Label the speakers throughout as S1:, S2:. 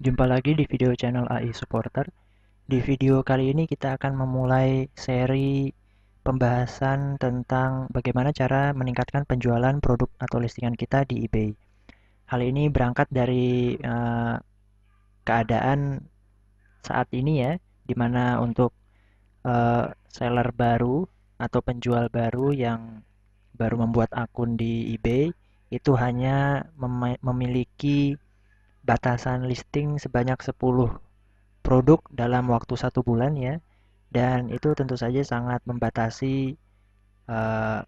S1: Jumpa lagi di video channel AI Supporter. Di video kali ini kita akan memulai seri pembahasan tentang bagaimana cara meningkatkan penjualan produk atau listingan kita di eBay. Hal ini berangkat dari keadaan saat ini ya, di mana untuk seller baru atau penjual baru yang baru membuat akun di eBay itu hanya memiliki batasan listing sebanyak 10 produk dalam waktu 1 bulan ya, dan itu tentu saja sangat membatasi eh,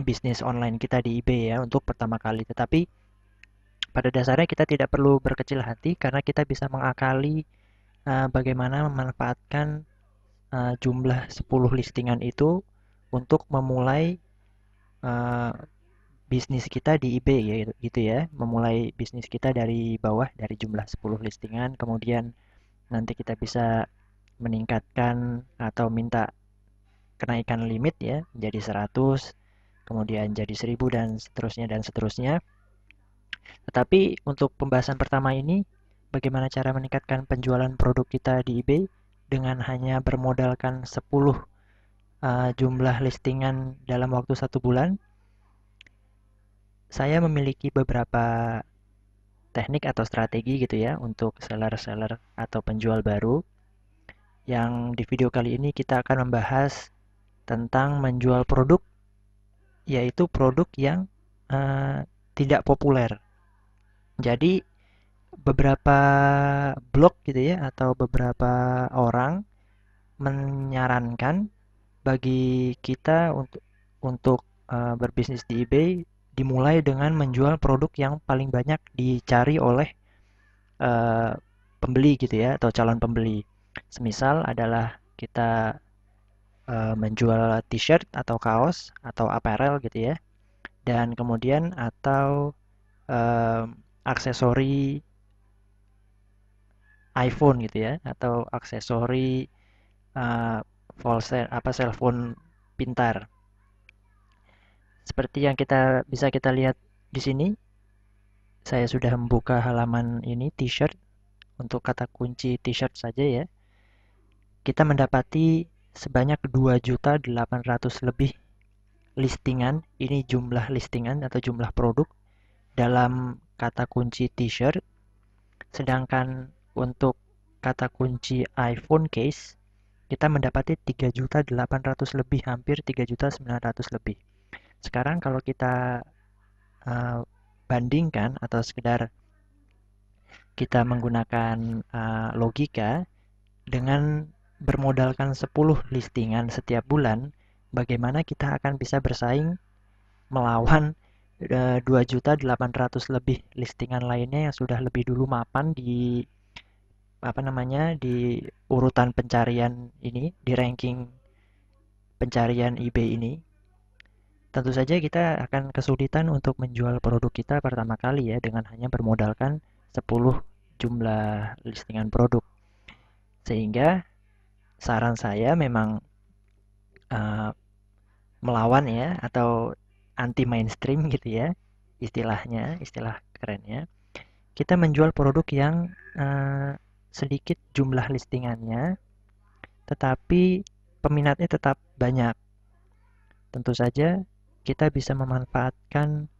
S1: bisnis online kita di eBay ya untuk pertama kali. Tetapi pada dasarnya kita tidak perlu berkecil hati karena kita bisa mengakali bagaimana memanfaatkan jumlah 10 listingan itu untuk memulai eh, bisnis kita di eBay ya gitu ya. Memulai bisnis kita dari bawah dari jumlah 10 listingan, kemudian nanti kita bisa meningkatkan atau minta kenaikan limit ya menjadi 100, kemudian jadi 1000 dan seterusnya. Tetapi untuk pembahasan pertama ini, bagaimana cara meningkatkan penjualan produk kita di eBay dengan hanya bermodalkan 10 jumlah listingan dalam waktu 1 bulan. Saya memiliki beberapa teknik atau strategi gitu ya untuk seller-seller atau penjual baru. Yang di video kali ini kita akan membahas tentang menjual produk, yaitu produk yang tidak populer. Jadi beberapa blog gitu ya atau beberapa orang menyarankan bagi kita untuk berbisnis di eBay dimulai dengan menjual produk yang paling banyak dicari oleh eh, pembeli gitu ya atau calon pembeli. Semisal adalah kita menjual t-shirt atau kaos atau apparel gitu ya, dan kemudian atau em, aksesori iPhone gitu ya atau aksesori uh, cellphone pintar. Seperti yang kita lihat di sini, saya sudah membuka halaman ini t-shirt. Untuk kata kunci t-shirt saja ya, kita mendapati sebanyak 2.800.000 lebih listingan. Ini jumlah listingan atau jumlah produk dalam kata kunci t-shirt. Sedangkan untuk kata kunci iPhone case, kita mendapati 3.800.000 lebih, hampir 3.900.000 lebih. Sekarang kalau kita uh, bandingkan atau sekedar kita menggunakan logika dengan bermodalkan 10 listingan setiap bulan, bagaimana kita akan bisa bersaing melawan 2.800.000 lebih listingan lainnya yang sudah lebih dulu mapan di di urutan pencarian ini, di ranking pencarian eBay ini. Tentu saja kita akan kesulitan untuk menjual produk kita pertama kali ya dengan hanya bermodalkan 10 jumlah listingan produk. Sehingga saran saya memang uh, melawan ya atau anti mainstream gitu ya istilahnya, istilah kerennya. Kita menjual produk yang sedikit jumlah listingannya tetapi peminatnya tetap banyak. Tentu saja kita bisa memanfaatkan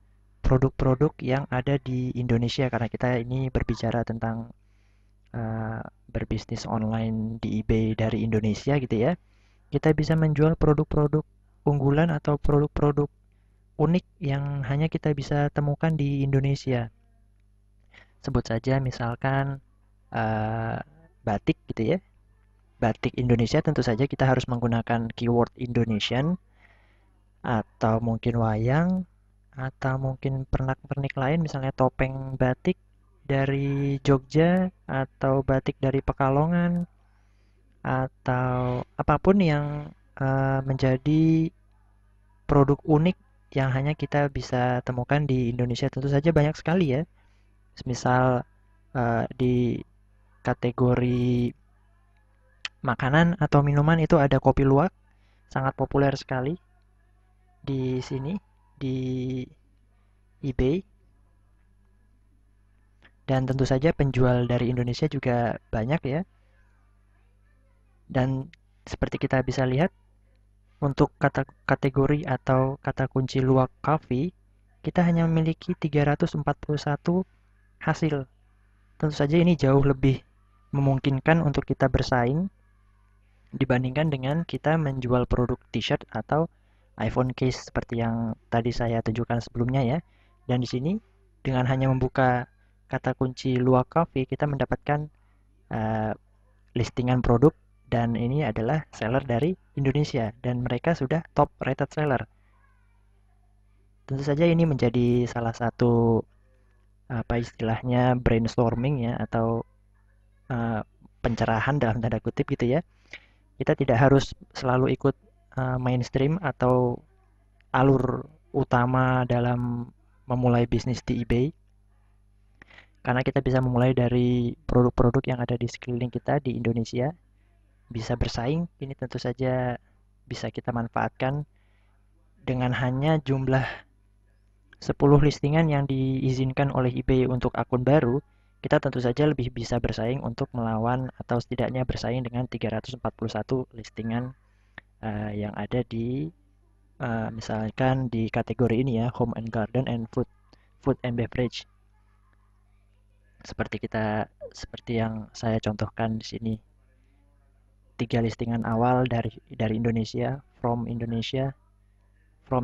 S1: produk-produk yang ada di Indonesia karena kita ini berbicara tentang berbisnis online di eBay dari Indonesia gitu ya. Kita bisa menjual produk-produk unggulan atau produk-produk unik yang hanya kita bisa temukan di Indonesia. Sebut saja misalkan uh, batik gitu ya. Batik Indonesia tentu saja kita harus menggunakan keyword Indonesian atau mungkin wayang atau mungkin pernak-pernik lain misalnya topeng batik dari Jogja atau batik dari Pekalongan atau apapun yang menjadi produk unik yang hanya kita bisa temukan di Indonesia. Tentu saja banyak sekali ya. Misal di kategori makanan atau minuman itu ada kopi luwak, sangat populer sekali di sini di eBay. Dan tentu saja penjual dari Indonesia juga banyak ya. Dan seperti kita bisa lihat, untuk kata kategori atau kata kunci luwak coffee, kita hanya memiliki 341 hasil. Tentu saja ini jauh lebih memungkinkan untuk kita bersaing dibandingkan dengan kita menjual produk t-shirt atau iPhone case seperti yang tadi saya tunjukkan sebelumnya ya. Dan di sini dengan hanya membuka kata kunci luwak coffee, kita mendapatkan uh, listingan produk dan ini adalah seller dari Indonesia dan mereka sudah top rated seller. Tentu saja ini menjadi salah satu apa istilahnya brainstorming ya atau uh, pencerahan dalam tanda kutip gitu ya. Kita tidak harus selalu ikut mainstream atau alur utama dalam memulai bisnis di eBay karena kita bisa memulai dari produk-produk yang ada di sekeliling kita di Indonesia bisa bersaing. Ini tentu saja bisa kita manfaatkan dengan hanya jumlah 10 listingan yang diizinkan oleh eBay untuk akun baru, kita tentu saja lebih bisa bersaing untuk melawan atau setidaknya bersaing dengan 341 listingan yang ada di misalkan di kategori ini ya, home and garden and food and beverage. Seperti yang saya contohkan di sini. 3 listingan awal dari Indonesia, from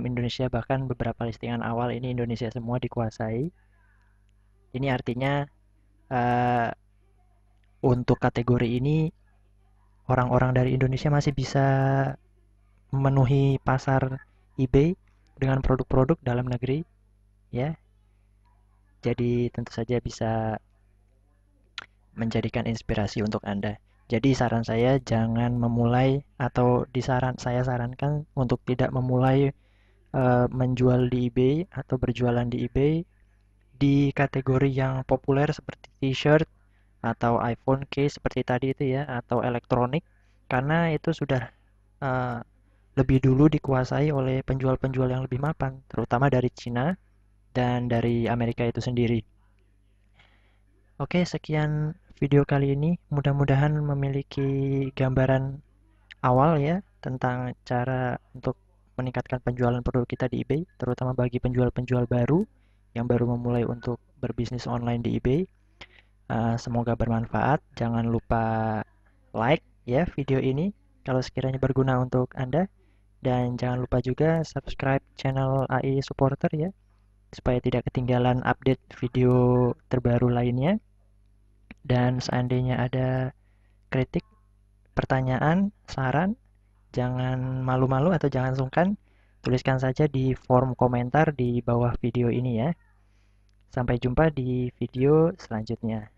S1: Indonesia bahkan beberapa listingan awal ini Indonesia semua dikuasai. Ini artinya uh, untuk kategori ini orang-orang dari Indonesia masih bisa memenuhi pasar eBay dengan produk-produk dalam negeri ya. Jadi tentu saja bisa menjadikan inspirasi untuk Anda. Jadi saran saya jangan memulai atau saya sarankan untuk tidak memulai menjual di eBay atau berjualan di eBay di kategori yang populer seperti t-shirt atau iPhone case seperti tadi itu ya atau elektronik karena itu sudah uh, lebih dulu dikuasai oleh penjual-penjual yang lebih mapan terutama dari Cina dan dari Amerika itu sendiri. Oke, sekian video kali ini. Mudah-mudahan memiliki gambaran awal ya tentang cara untuk meningkatkan penjualan produk kita di eBay, terutama bagi penjual-penjual baru yang baru memulai untuk berbisnis online di eBay. Semoga bermanfaat. Jangan lupa like ya video ini kalau sekiranya berguna untuk Anda. Dan jangan lupa juga subscribe channel AI Supporter ya, supaya tidak ketinggalan update video terbaru lainnya. Dan seandainya ada kritik, pertanyaan, saran, jangan malu-malu atau jangan sungkan, tuliskan saja di form komentar di bawah video ini ya. Sampai jumpa di video selanjutnya.